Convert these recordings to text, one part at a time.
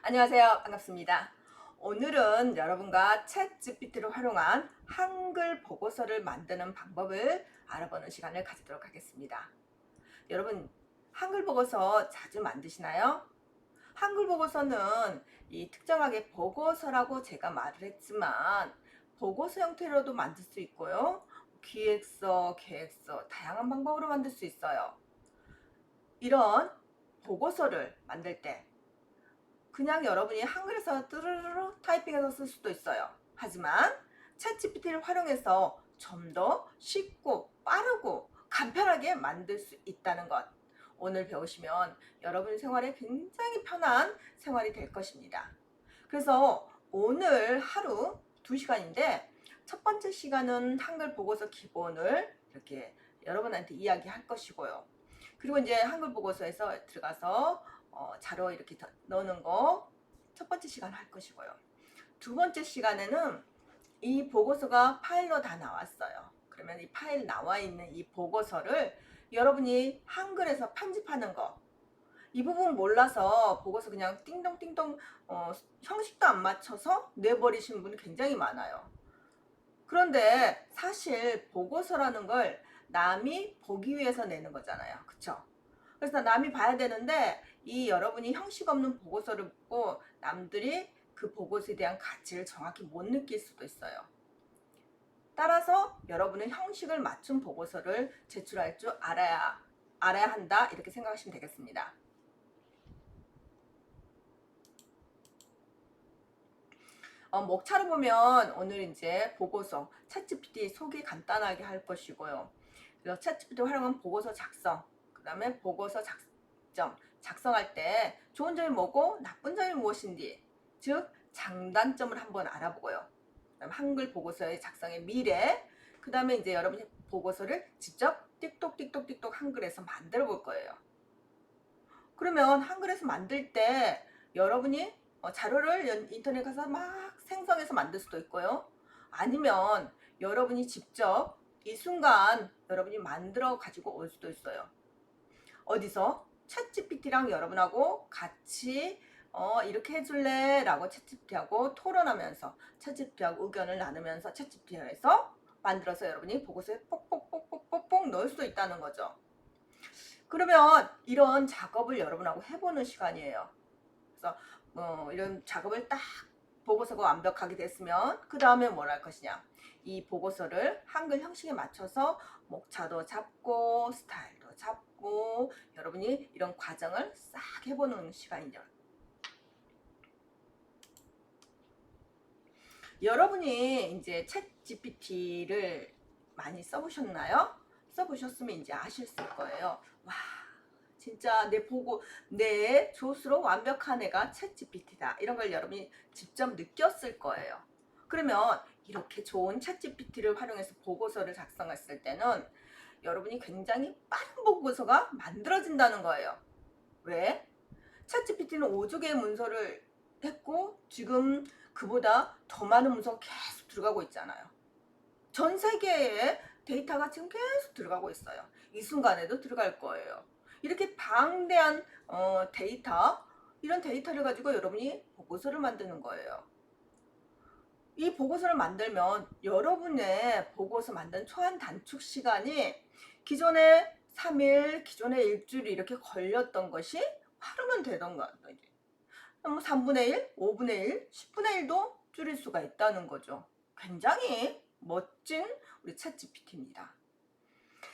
안녕하세요. 반갑습니다. 오늘은 여러분과 챗GPT를 활용한 한글 보고서를 만드는 방법을 알아보는 시간을 가지도록 하겠습니다. 여러분, 한글 보고서 자주 만드시나요? 한글 보고서는 이 특정하게 보고서라고 제가 말을 했지만 보고서 형태로도 만들 수 있고요. 기획서, 계획서, 다양한 방법으로 만들 수 있어요. 이런 보고서를 만들 때 그냥 여러분이 한글에서 뚜루루루 타이핑해서 쓸 수도 있어요. 하지만 챗GPT를 활용해서 좀 더 쉽고 빠르고 간편하게 만들 수 있다는 것. 오늘 배우시면 여러분 생활에 굉장히 편한 생활이 될 것입니다. 그래서 오늘 하루 2시간인데 첫 번째 시간은 한글 보고서 기본을 이렇게 여러분한테 이야기할 것이고요. 그리고 이제 한글 보고서에서 들어가서 자료 이렇게 넣는 거 첫 번째 시간 할 것이고요. 두 번째 시간에는 이 보고서가 파일로 다 나왔어요. 그러면 이 파일 나와 있는 이 보고서를 여러분이 한글에서 편집하는 거, 이 부분 몰라서 보고서 그냥 띵동띵동 형식도 안 맞춰서 내버리시는 분이 굉장히 많아요. 그런데 사실 보고서라는 걸 남이 보기 위해서 내는 거잖아요. 그쵸? 그래서 남이 봐야 되는데 이 여러분이 형식 없는 보고서를 보고 남들이 그 보고서에 대한 가치를 정확히 못 느낄 수도 있어요. 따라서 여러분은 형식을 맞춘 보고서를 제출할 줄 알아야 한다, 이렇게 생각하시면 되겠습니다. 목차를 보면 오늘 이제 보고서 챗GPT 소개 간단하게 할 것이고요. 그래서 챗GPT 활용한 보고서 작성, 그 다음에 보고서 작성할 때 좋은 점이 뭐고 나쁜 점이 무엇인지, 즉 장단점을 한번 알아보고요. 그다음 한글 보고서의 작성의 미래, 그 다음에 이제 여러분이 보고서를 직접 띡똑띡똑띡똑 한글에서 만들어 볼 거예요. 그러면 한글에서 만들 때 여러분이 자료를 인터넷 가서 막 생성해서 만들 수도 있고요. 아니면 여러분이 직접 이 순간 여러분이 만들어 가지고 올 수도 있어요. 어디서? 챗GPT랑 여러분하고 같이 이렇게 해줄래? 라고 챗GPT하고 토론하면서 챗GPT하고 의견을 나누면서 챗GPT에서 만들어서 여러분이 보고서에 뽁뽁뽁뽁뽁 넣을 수도 있다는 거죠. 그러면 이런 작업을 여러분하고 해보는 시간이에요. 그래서 이런 작업을 딱 보고서가 완벽하게 됐으면 그 다음에 뭘 할 것이냐, 이 보고서를 한글 형식에 맞춰서 목차도 잡고 스타일도 잡고 여러분이 이런 과정을 싹 해보는 시간이죠. 여러분이 이제 챗 GPT를 많이 써보셨나요? 써보셨으면 이제 아실 거예요. 와, 진짜 내 조수로 완벽한 애가 챗 GPT다, 이런 걸 여러분이 직접 느꼈을 거예요. 그러면 이렇게 좋은 챗 GPT를 활용해서 보고서를 작성했을 때는 여러분이 굉장히 빠른 보고서가 만들어진다는 거예요. 왜? 챗 GPT는 5조 개의 문서를 했고 지금 그보다 더 많은 문서가 계속 들어가고 있잖아요. 전 세계에 데이터가 지금 계속 들어가고 있어요. 이 순간에도 들어갈 거예요. 이렇게 방대한 데이터, 이런 데이터를 가지고 여러분이 보고서를 만드는 거예요. 이 보고서를 만들면 여러분의 보고서 만든 초안 단축 시간이 기존에 3일, 기존에 일주일 이렇게 걸렸던 것이 하루면 되던 거예요. 3분의 1, 5분의 1, 10분의 1도 줄일 수가 있다는 거죠. 굉장히 멋진 우리 챗GPT입니다.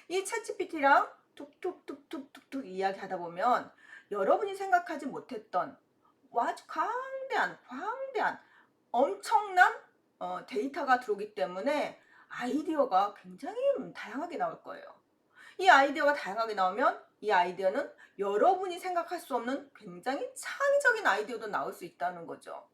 이 챗GPT랑 툭툭툭툭툭툭 이야기하다 보면 여러분이 생각하지 못했던 아주 광대한 엄청난 데이터가 들어오기 때문에 아이디어가 굉장히 다양하게 나올 거예요. 이 아이디어가 다양하게 나오면 이 아이디어는 여러분이 생각할 수 없는 굉장히 창의적인 아이디어도 나올 수 있다는 거죠.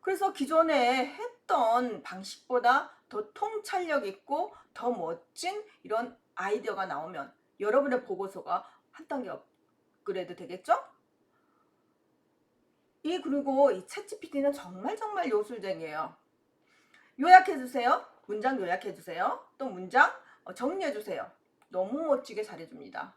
그래서 기존에 했던 방식보다 더 통찰력 있고 더 멋진 이런 아이디어가 나오면 여러분의 보고서가 한 단계 업그레이드 되겠죠? 그리고 이 챗GPT는 정말 요술쟁이에요. 요약해주세요. 문장 요약해주세요. 또 문장 정리해주세요. 너무 멋지게 잘해줍니다.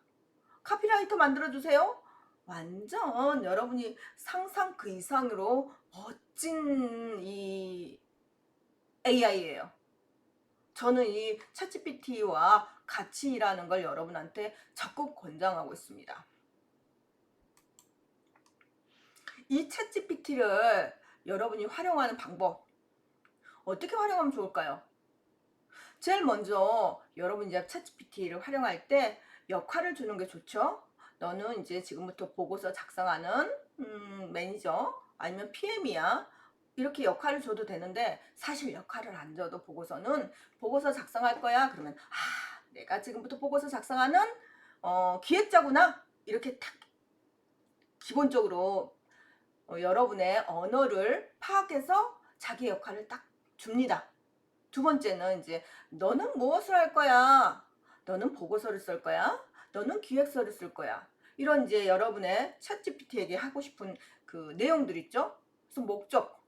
카피라이터 만들어주세요. 완전 여러분이 상상 그 이상으로 멋진 이 AI예요. 저는 이 챗GPT와 같이 일하는 걸 여러분한테 적극 권장하고 있습니다. 이 챗GPT를 여러분이 활용하는 방법, 어떻게 활용하면 좋을까요? 제일 먼저 여러분 이제 챗GPT를 활용할 때 역할을 주는 게 좋죠. 너는 이제 지금부터 보고서 작성하는 매니저 아니면 PM이야. 이렇게 역할을 줘도 되는데 사실 역할을 안 줘도 보고서는 보고서 작성할 거야. 그러면 내가 지금부터 보고서 작성하는 기획자구나. 이렇게 딱 기본적으로 여러분의 언어를 파악해서 자기 역할을 딱 줍니다. 두 번째는 이제 너는 무엇을 할 거야? 너는 보고서를 쓸 거야? 너는 기획서를 쓸 거야? 이런 이제 여러분의 챗GPT에게 하고 싶은 그 내용들 있죠? 그래서 목적,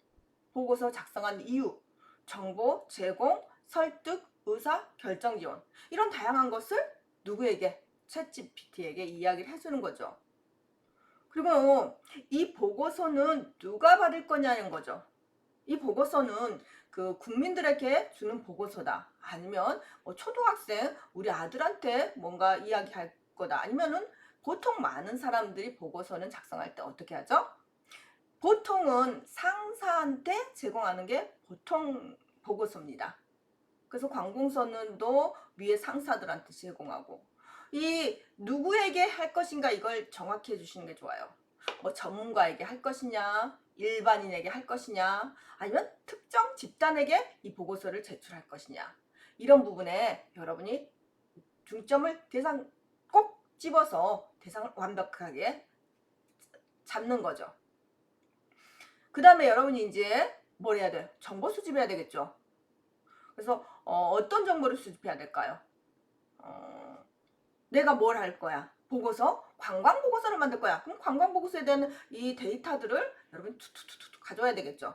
보고서 작성한 이유, 정보 제공, 설득, 의사, 결정 지원 이런 다양한 것을 누구에게? 챗GPT에게 이야기를 해주는 거죠. 그리고 이 보고서는 누가 받을 거냐는 거죠. 이 보고서는 그 국민들에게 주는 보고서다. 아니면 뭐 초등학생 우리 아들한테 뭔가 이야기할 거다. 아니면은 보통 많은 사람들이 보고서는 작성할 때 어떻게 하죠? 보통은 상사한테 제공하는 게 보통 보고서입니다. 그래서 관공서는도 위에 상사들한테 제공하고 이 누구에게 할 것인가 이걸 정확히 해주시는 게 좋아요. 뭐 전문가에게 할 것이냐, 일반인에게 할 것이냐, 아니면 특정 집단에게 이 보고서를 제출할 것이냐 이런 부분에 여러분이 중점을 대상 꼭 집어서 대상을 완벽하게 잡는 거죠. 그 다음에 여러분이 이제 뭘 해야 돼요? 정보 수집해야 되겠죠. 그래서 어떤 정보를 수집해야 될까요? 내가 뭘 할 거야? 보고서? 관광 보고서를 만들 거야. 그럼 관광 보고서에 대한 이 데이터들을 여러분 투투투투 가져와야 되겠죠.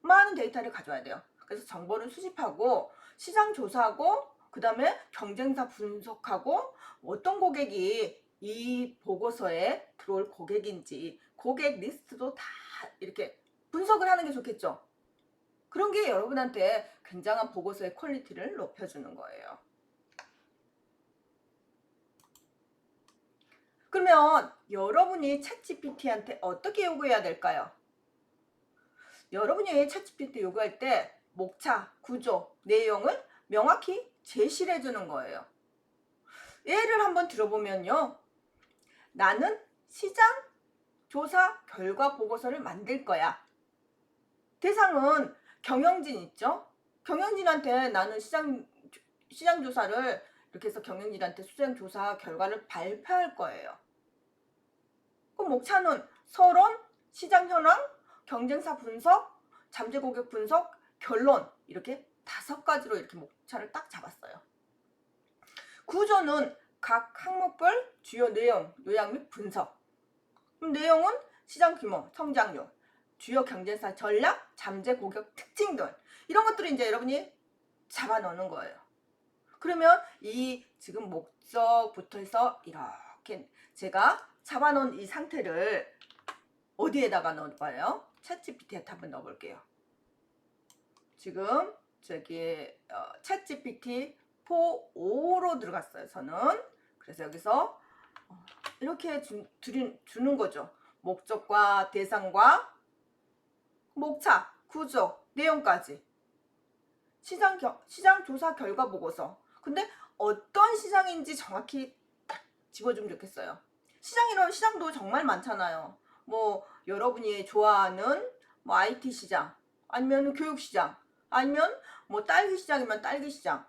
많은 데이터를 가져와야 돼요. 그래서 정보를 수집하고 시장 조사하고 그 다음에 경쟁사 분석하고 어떤 고객이 이 보고서에 들어올 고객인지 고객 리스트도 다 이렇게 분석을 하는 게 좋겠죠. 그런 게 여러분한테 굉장한 보고서의 퀄리티를 높여주는 거예요. 그러면 여러분이 챗GPT한테 어떻게 요구해야 될까요? 여러분이 챗GPT 요구할 때 목차, 구조, 내용을 명확히 제시를 해주는 거예요. 예를 한번 들어보면요. 나는 시장 조사 결과 보고서를 만들 거야. 대상은 경영진 있죠? 경영진한테 나는 시장 조사를 이렇게 해서 경영진한테 시장 조사 결과를 발표할 거예요. 그럼 목차는 서론, 시장 현황, 경쟁사 분석, 잠재 고객 분석, 결론 이렇게 5가지로 이렇게 목차를 딱 잡았어요. 구조는 각 항목별 주요 내용, 요약 및 분석. 그럼 내용은 시장 규모, 성장률, 주요 경쟁사 전략, 잠재 고객 특징 등 이런 것들을 이제 여러분이 잡아 넣는 거예요. 그러면 이 지금 목적부터 해서 이렇게 제가 잡아놓은 이 상태를 어디에다가 넣을 거예요? 챗GPT에 한번 넣어볼게요. 지금 저기 챗GPT 4.5로 들어갔어요. 저는 그래서 여기서 이렇게 주는 거죠. 목적과 대상과 목차, 구조, 내용까지. 시장 조사 결과 보고서. 근데 어떤 시장인지 정확히 딱 집어주면 좋겠어요. 시장이라면 시장도 정말 많잖아요. 뭐 여러분이 좋아하는 뭐 IT 시장, 아니면 교육 시장, 아니면 뭐 딸기 시장이면 딸기 시장.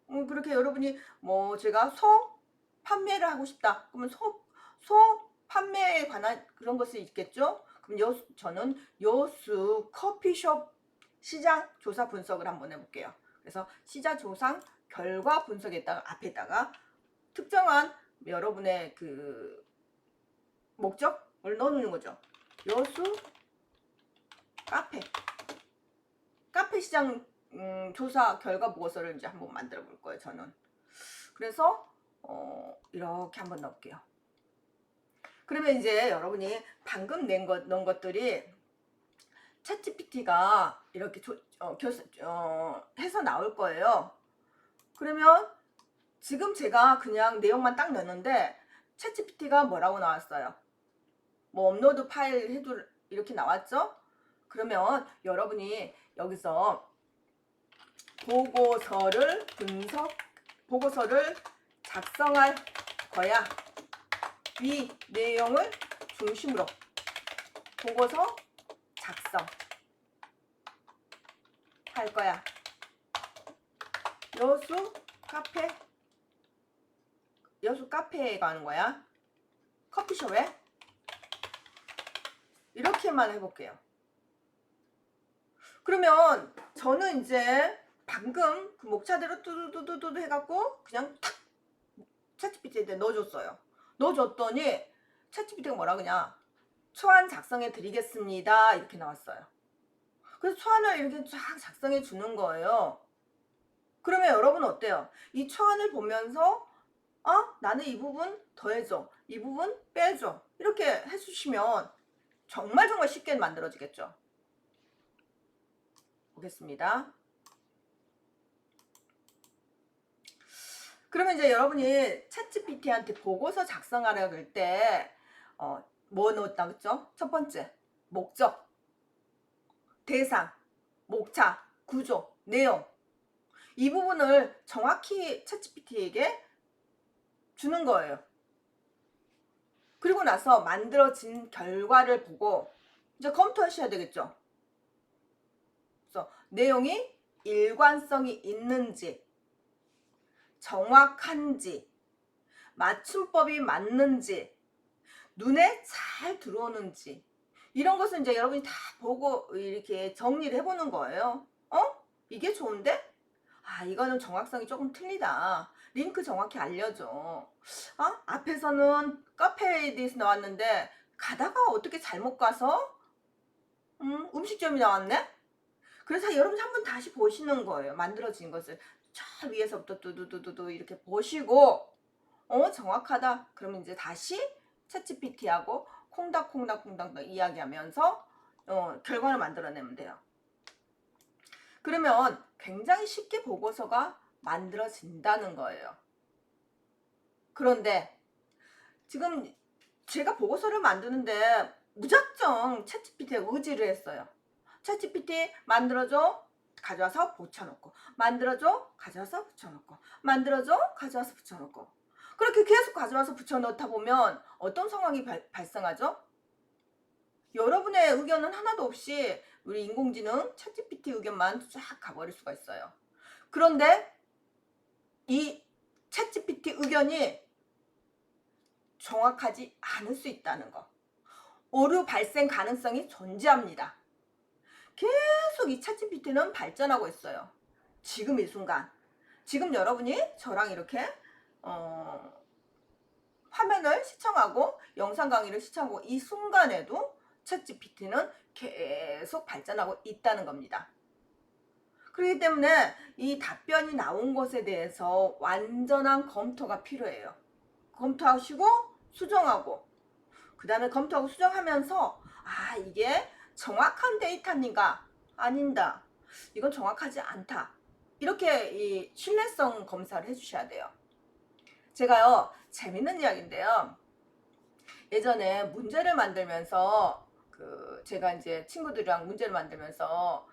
그렇게 여러분이 뭐 제가 소 판매를 하고 싶다. 그러면 소 판매에 관한 그런 것이 있겠죠. 그럼 저는 여수 커피숍 시장 조사 분석을 한번 해볼게요. 그래서 시장 조사 결과 분석에다가 앞에다가 특정한 여러분의 그 목적을 넣어놓는 거죠. 여수 카페 시장 조사 결과 보고서를 이제 한번 만들어 볼 거예요. 저는 그래서 이렇게 한번 넣을게요. 그러면 이제 여러분이 방금 넣은 것들이 챗GPT가 이렇게 해서 나올 거예요. 그러면 지금 제가 그냥 내용만 딱 넣었는데 챗GPT가 뭐라고 나왔어요? 뭐 업로드 파일 해도 이렇게 나왔죠? 그러면 여러분이 여기서 보고서를 작성할 거야. 위 내용을 중심으로 보고서 작성 할 거야. 여수 카페에 가는 거야. 커피숍에. 이렇게만 해볼게요. 그러면 저는 이제 방금 그 목차대로 뚜두두두두 해갖고 그냥 탁 챗GPT에 넣어줬어요. 넣어줬더니 챗GPT가 뭐라 그냥 초안 작성해 드리겠습니다 이렇게 나왔어요. 그래서 초안을 이렇게 쫙 작성해 주는 거예요. 그러면 여러분 어때요? 이 초안을 보면서 나는 이 부분 더해줘, 이 부분 빼줘 이렇게 해주시면 정말 쉽게 만들어지겠죠. 보겠습니다. 그러면 이제 여러분이 챗GPT한테 보고서 작성하려고 할 때 뭐 넣었다 그랬죠? 첫 번째, 목적, 대상, 목차, 구조, 내용. 이 부분을 정확히 챗GPT에게 주는 거예요. 그리고 나서 만들어진 결과를 보고 이제 검토하셔야 되겠죠. 그래서 내용이 일관성이 있는지, 정확한지, 맞춤법이 맞는지, 눈에 잘 들어오는지 이런 것은 이제 여러분이 다 보고 이렇게 정리를 해보는 거예요. 이게 좋은데? 이거는 정확성이 조금 틀리다. 링크 정확히 알려줘. 앞에서는 카페에 대해서 나왔는데 가다가 어떻게 잘못 가서 음식점이 나왔네? 그래서 여러분 한번 다시 보시는 거예요. 만들어진 것을 저 위에서부터 두두두두 이렇게 보시고 정확하다. 그러면 이제 다시 챗GPT하고 콩닥 이야기하면서 결과를 만들어내면 돼요. 그러면 굉장히 쉽게 보고서가 만들어진다는 거예요. 그런데 지금 제가 보고서를 만드는데 무작정 챗GPT에 의지를 했어요. 챗GPT 만들어줘, 가져와서 붙여놓고, 만들어줘, 가져와서 붙여놓고, 만들어줘, 가져와서 붙여놓고. 그렇게 계속 가져와서 붙여넣다 보면 어떤 상황이 발생하죠? 여러분의 의견은 하나도 없이 우리 인공지능 챗GPT 의견만 쫙 가버릴 수가 있어요. 그런데 이 챗GPT 의견이 정확하지 않을 수 있다는 거. 오류 발생 가능성이 존재합니다. 계속 이 챗GPT는 발전하고 있어요. 지금 이 순간. 지금 여러분이 저랑 이렇게 화면을 시청하고 영상 강의를 시청하고 이 순간에도 챗GPT는 계속 발전하고 있다는 겁니다. 그렇기 때문에 이 답변이 나온 것에 대해서 완전한 검토가 필요해요. 검토하시고 수정하고 그 다음에 검토하고 수정하면서 이게 정확한 데이터인가 아닌가 이건 정확하지 않다 이렇게 이 신뢰성 검사를 해주셔야 돼요. 제가요 재밌는 이야기인데요. 예전에 문제를 만들면서 제가 이제 친구들이랑 문제를 만들면서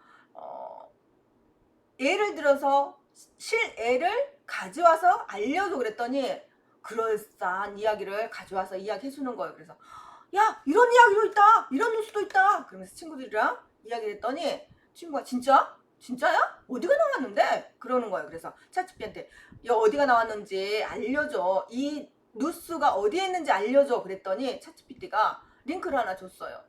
예를 들어서 실애를 가져와서 알려줘 그랬더니 그럴싸한 이야기를 가져와서 이야기해 주는 거예요. 그래서 야 이런 이야기도 있다 이런 뉴스도 있다 그러면서 친구들이랑 이야기를 했더니 친구가 진짜야? 어디가 나왔는데? 그러는 거예요. 그래서 챗GPT한테 야 어디가 나왔는지 알려줘. 이 뉴스가 어디에 있는지 알려줘. 그랬더니 챗GPT가 링크를 하나 줬어요.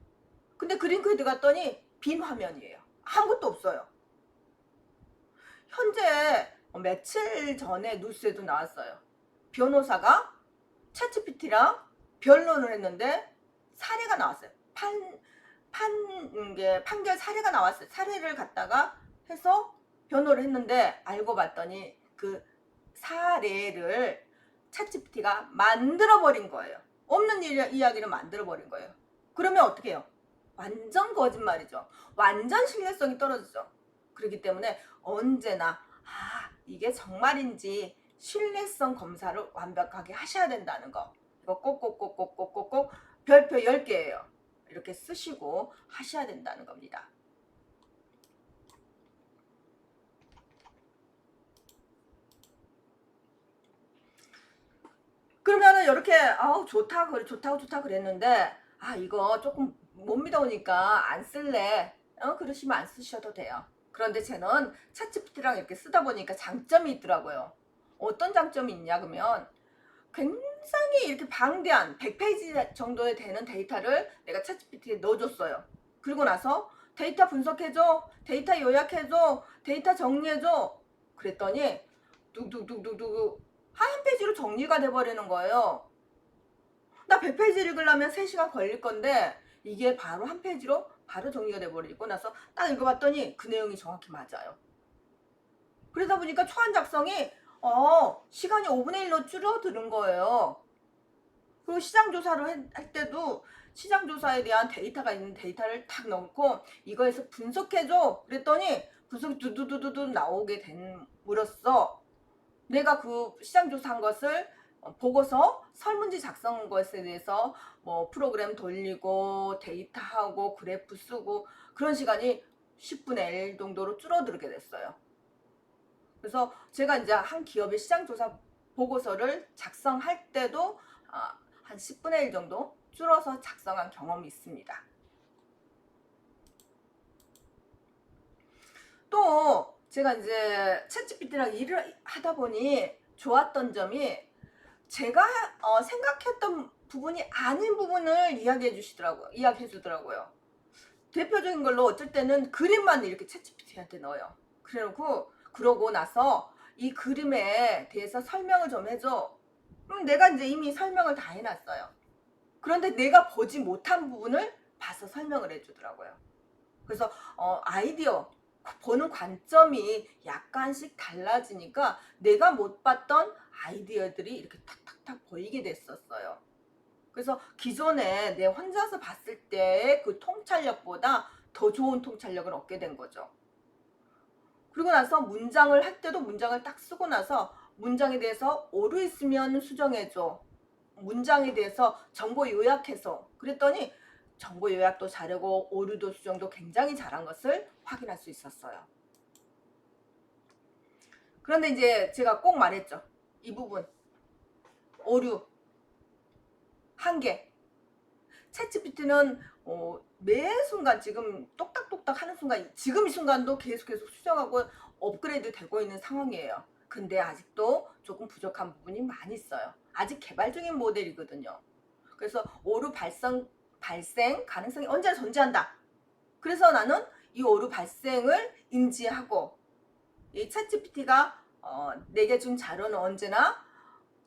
근데 그 링크에 들어갔더니 빈 화면이에요. 아무것도 없어요. 현재 며칠 전에 뉴스에도 나왔어요. 변호사가 챗GPT랑 변론을 했는데 사례가 나왔어요. 판결 사례가 나왔어요. 사례를 갖다가 해서 변호를 했는데 알고 봤더니 그 사례를 챗GPT가 만들어버린 거예요. 없는 이야기를 만들어 버린 거예요. 그러면 어떻게 해요? 완전 거짓말이죠. 완전 신뢰성이 떨어지죠. 그렇기 때문에 언제나 이게 정말인지 신뢰성 검사를 완벽하게 하셔야 된다는 거. 이거 꼭꼭꼭꼭꼭꼭꼭 별표 10개예요. 이렇게 쓰시고 하셔야 된다는 겁니다. 그러면은 이렇게 좋다 그랬는데 이거 조금 못 믿어오니까 안 쓸래. 그러시면 안 쓰셔도 돼요. 그런데 저는 챗GPT랑 이렇게 쓰다 보니까 장점이 있더라고요. 어떤 장점이 있냐 그러면 굉장히 이렇게 방대한 100페이지 정도에 되는 데이터를 내가 챗GPT에 넣어줬어요. 그리고 나서 데이터 분석해줘, 데이터 요약해줘, 데이터 정리해줘. 그랬더니 뚝뚝뚝뚝뚝 한 페이지로 정리가 돼버리는 거예요. 나 100페이지 읽으려면 3시간 걸릴 건데 이게 바로 한 페이지로 바로 정리가 돼버리고 나서 딱 읽어봤더니 그 내용이 정확히 맞아요. 그러다 보니까 초안 작성이 시간이 5분의 1로 줄어드는 거예요. 그리고 시장 조사를 할 때도 시장 조사에 대한 데이터가 있는 데이터를 탁 넣고 이거에서 분석해줘 그랬더니 분석이 두두두두두 나오게 됨으로써 내가 그 시장 조사한 것을 보고서 설문지 작성한 것에 대해서 뭐 프로그램 돌리고 데이터하고 그래프 쓰고 그런 시간이 10분의 1 정도로 줄어들게 됐어요. 그래서 제가 이제 한 기업의 시장조사 보고서를 작성할 때도 한 10분의 1 정도 줄어서 작성한 경험이 있습니다. 또 제가 이제 챗GPT랑 일을 하다 보니 좋았던 점이 제가 생각했던 부분이 아닌 부분을 이야기해 주더라고요. 대표적인 걸로 어쩔 때는 그림만 이렇게 챗GPT한테 넣어요. 그러고 나서 이 그림에 대해서 설명을 좀 해줘. 내가 이제 이미 설명을 다 해놨어요. 그런데 내가 보지 못한 부분을 봐서 설명을 해주더라고요. 그래서 아이디어 보는 관점이 약간씩 달라지니까 내가 못 봤던 아이디어들이 이렇게 탁탁탁 보이게 됐었어요. 그래서 기존에 내 혼자서 봤을 때 그 통찰력보다 더 좋은 통찰력을 얻게 된 거죠. 그리고 나서 문장을 할 때도 문장을 딱 쓰고 나서 문장에 대해서 오류 있으면 수정해줘. 문장에 대해서 정보 요약해서 그랬더니 정보 요약도 잘하고 오류도 수정도 굉장히 잘한 것을 확인할 수 있었어요. 그런데 이제 제가 꼭 말했죠. 이 부분 오류 한계 챗GPT는 매 순간 지금 똑딱똑딱 하는 순간 지금 이 순간도 계속 수정하고 업그레이드 되고 있는 상황이에요. 근데 아직도 조금 부족한 부분이 많이 있어요. 아직 개발 중인 모델이거든요. 그래서 오류 발생 가능성이 언제나 존재한다. 그래서 나는 이 오류 발생을 인지하고 이 챗GPT가 내게 준 자료는 언제나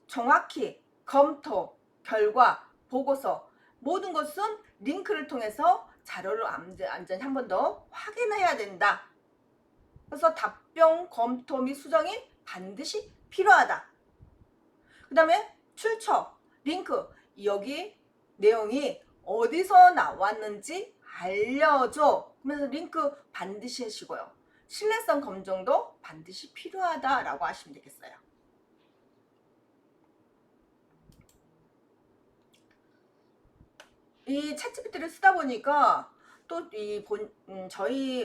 정확히 검토, 결과, 보고서 모든 것은 링크를 통해서 자료를 완전히 한 번 더 확인해야 된다. 그래서 답변, 검토 및 수정이 반드시 필요하다. 그 다음에 출처, 링크, 여기 내용이 어디서 나왔는지 알려줘. 그러면서 링크 반드시 하시고요. 신뢰성 검증도 반드시 필요하다라고 하시면 되겠어요. 이 챗GPT를 쓰다 보니까 또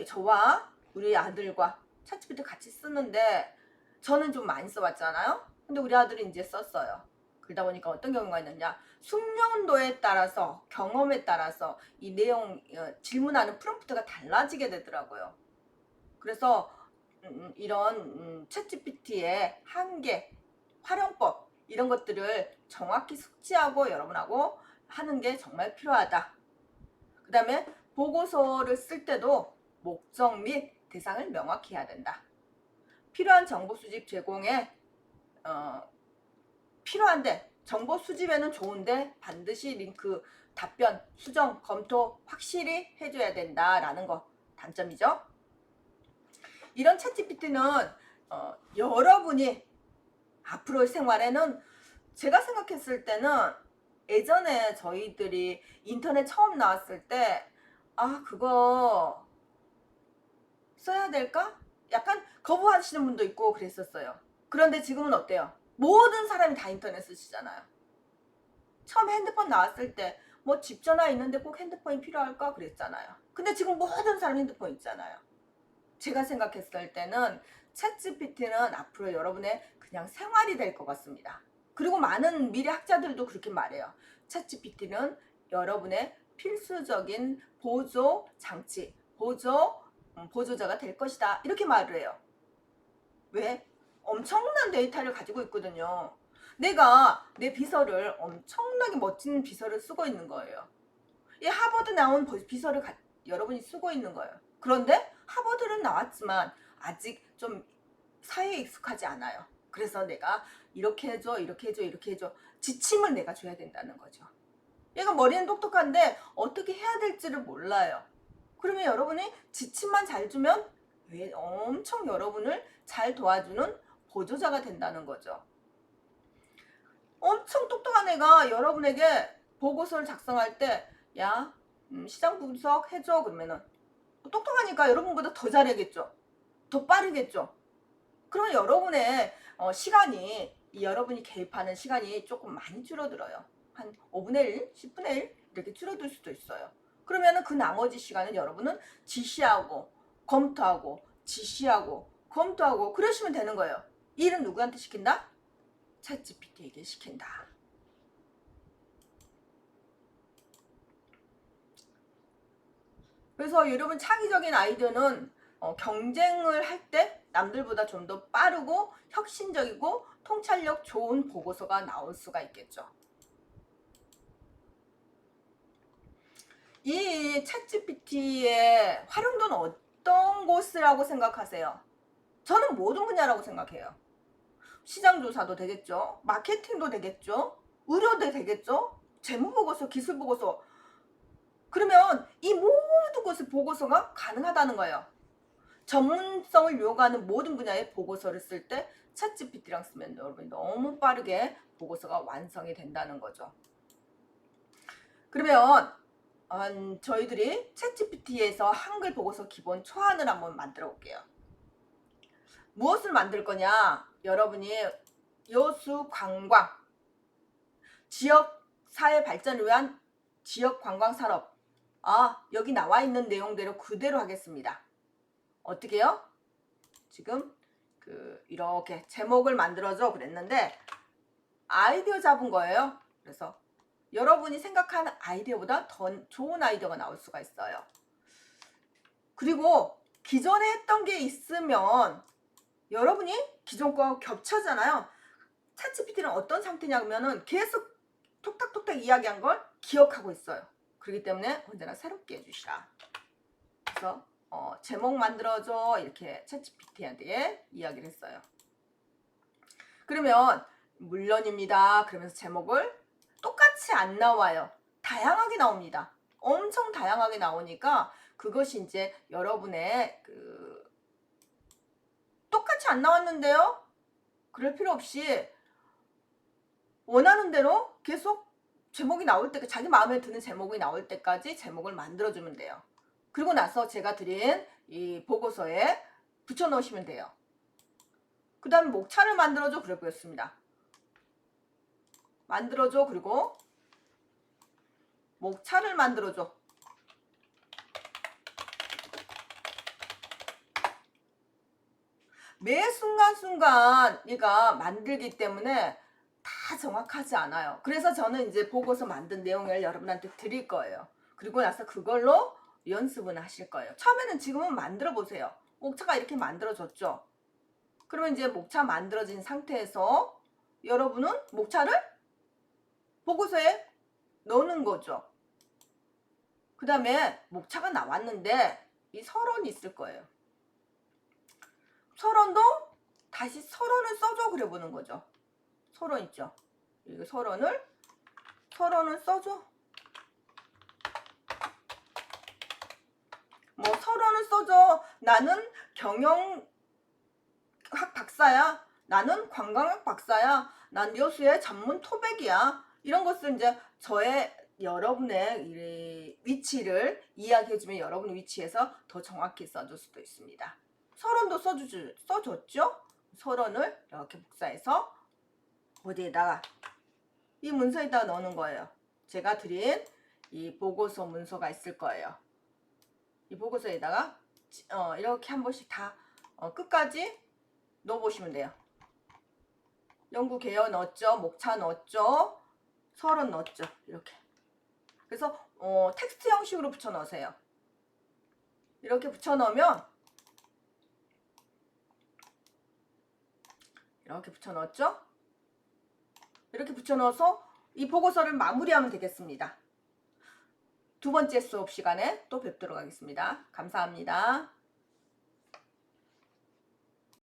저와 우리 아들과 챗GPT 같이 쓰는데 저는 좀 많이 써봤잖아요. 근데 우리 아들이 이제 썼어요. 그러다 보니까 어떤 경우가 있느냐 숙련도에 따라서 경험에 따라서 이 내용 질문하는 프롬프트가 달라지게 되더라고요. 그래서 이런 챗GPT의 한계, 활용법 이런 것들을 정확히 숙지하고 여러분하고 하는 게 정말 필요하다. 그 다음에 보고서를 쓸 때도 목적 및 대상을 명확히 해야 된다. 필요한 정보 수집 제공에 필요한데 정보 수집에는 좋은데 반드시 링크, 답변, 수정, 검토 확실히 해줘야 된다라는 거 단점이죠. 이런 챗GPT는 여러분이 앞으로의 생활에는 제가 생각했을 때는 예전에 저희들이 인터넷 처음 나왔을 때, 아, 그거 써야 될까? 약간 거부하시는 분도 있고 그랬었어요. 그런데 지금은 어때요? 모든 사람이 다 인터넷 쓰시잖아요. 처음 핸드폰 나왔을 때 뭐 집 전화 있는데 꼭 핸드폰이 필요할까 그랬잖아요. 근데 지금 모든 사람 핸드폰 있잖아요. 제가 생각했을 때는 챗GPT는 앞으로 여러분의 그냥 생활이 될 것 같습니다. 그리고 많은 미래 학자들도 그렇게 말해요. 챗GPT는 여러분의 필수적인 보조 장치, 보조자가 될 것이다. 이렇게 말을 해요. 왜? 엄청난 데이터를 가지고 있거든요. 내가 내 비서를 엄청나게 멋진 비서를 쓰고 있는 거예요. 이 하버드 나온 비서를 여러분이 쓰고 있는 거예요. 그런데 하버드는 나왔지만 아직 좀 사회에 익숙하지 않아요. 그래서 내가 이렇게 해줘, 이렇게 해줘, 이렇게 해줘. 지침을 내가 줘야 된다는 거죠. 얘가 머리는 똑똑한데 어떻게 해야 될지를 몰라요. 그러면 여러분이 지침만 잘 주면 엄청 여러분을 잘 도와주는 보조자가 된다는 거죠. 엄청 똑똑한 애가 여러분에게 보고서를 작성할 때, 야, 시장 분석 해줘. 그러면은 똑똑하니까 여러분보다 더 잘하겠죠. 더 빠르겠죠. 그러면 여러분의 시간이, 여러분이 개입하는 시간이 조금 많이 줄어들어요. 한 5분의 1, 10분의 1 이렇게 줄어들 수도 있어요. 그러면 그 나머지 시간은 여러분은 지시하고 검토하고 지시하고 검토하고 그러시면 되는 거예요. 일은 누구한테 시킨다? 챗GPT에게 시킨다. 그래서 여러분 창의적인 아이디어는 경쟁을 할 때 남들보다 좀 더 빠르고 혁신적이고 통찰력 좋은 보고서가 나올 수가 있겠죠. 이 챗GPT의 활용도는 어떤 곳이라고 생각하세요? 저는 모든 분야라고 생각해요. 시장조사도 되겠죠. 마케팅도 되겠죠. 의료도 되겠죠. 재무보고서, 기술보고서. 그러면 이 모든 것의 보고서가 가능하다는 거예요. 전문성을 요구하는 모든 분야의 보고서를 쓸 때 챗GPT랑 쓰면 여러분이 너무 빠르게 보고서가 완성이 된다는 거죠. 그러면 저희들이 챗GPT에서 한글 보고서 기본 초안을 한번 만들어 볼게요. 무엇을 만들 거냐? 여러분이 여수 관광, 지역 사회 발전을 위한 지역 관광 산업. 여기 나와 있는 내용대로 그대로 하겠습니다. 어떻게요? 지금 이렇게 제목을 만들어줘 그랬는데 아이디어 잡은 거예요. 그래서 여러분이 생각하는 아이디어보다 더 좋은 아이디어가 나올 수가 있어요. 그리고 기존에 했던 게 있으면 여러분이 기존 거 겹쳐잖아요. 챗GPT는 어떤 상태냐면은 계속 톡탁톡탁 이야기한 걸 기억하고 있어요. 그렇기 때문에 언제나 새롭게 해주시라. 그래서 제목 만들어줘 이렇게 챗GPT한테 이야기를 했어요. 그러면 물론입니다. 그러면서 제목을 똑같이 안 나와요. 다양하게 나옵니다. 엄청 다양하게 나오니까 그것이 이제 여러분의 똑같이 안 나왔는데요? 그럴 필요 없이 원하는 대로 계속 제목이 나올 때, 자기 마음에 드는 제목이 나올 때까지 제목을 만들어주면 돼요. 그리고 나서 제가 드린 이 보고서에 붙여 넣으시면 돼요. 그 다음에 목차를 만들어줘. 그래 보였습니다. 만들어줘. 그리고 목차를 만들어줘. 매 순간순간 얘가 만들기 때문에 다 정확하지 않아요. 그래서 저는 이제 보고서 만든 내용을 여러분한테 드릴 거예요. 그리고 나서 그걸로 연습은 하실 거예요. 처음에는 지금은 만들어 보세요. 목차가 이렇게 만들어졌죠. 그러면 이제 목차 만들어진 상태에서 여러분은 목차를 보고서에 넣는 거죠. 그 다음에 목차가 나왔는데 이 서론이 있을 거예요. 서론도 다시 서론을 써줘 그래 보는 거죠. 서론 있죠. 이거 서론을 써줘. 뭐 서론을 써줘. 나는 경영학 박사야. 나는 관광학 박사야. 난 여수의 전문 토백이야. 이런 것을 이제 여러분의 이 위치를 이야기해주면 여러분의 위치에서 더 정확히 써줄 수도 있습니다. 서론도 써줬죠? 서론을 이렇게 복사해서 어디에다가 이 문서에다 넣는 거예요. 제가 드린 이 보고서 문서가 있을 거예요. 이 보고서에다가 이렇게 한 번씩 다 끝까지 넣어보시면 돼요. 연구 개요 넣었죠. 목차 넣었죠. 서론 넣었죠. 이렇게. 그래서 텍스트 형식으로 붙여 넣으세요. 이렇게 붙여 넣으면 이렇게 붙여 넣었죠. 이렇게 붙여 넣어서 이 보고서를 마무리하면 되겠습니다. 두 번째 수업 시간에 또 뵙도록 하겠습니다. 감사합니다.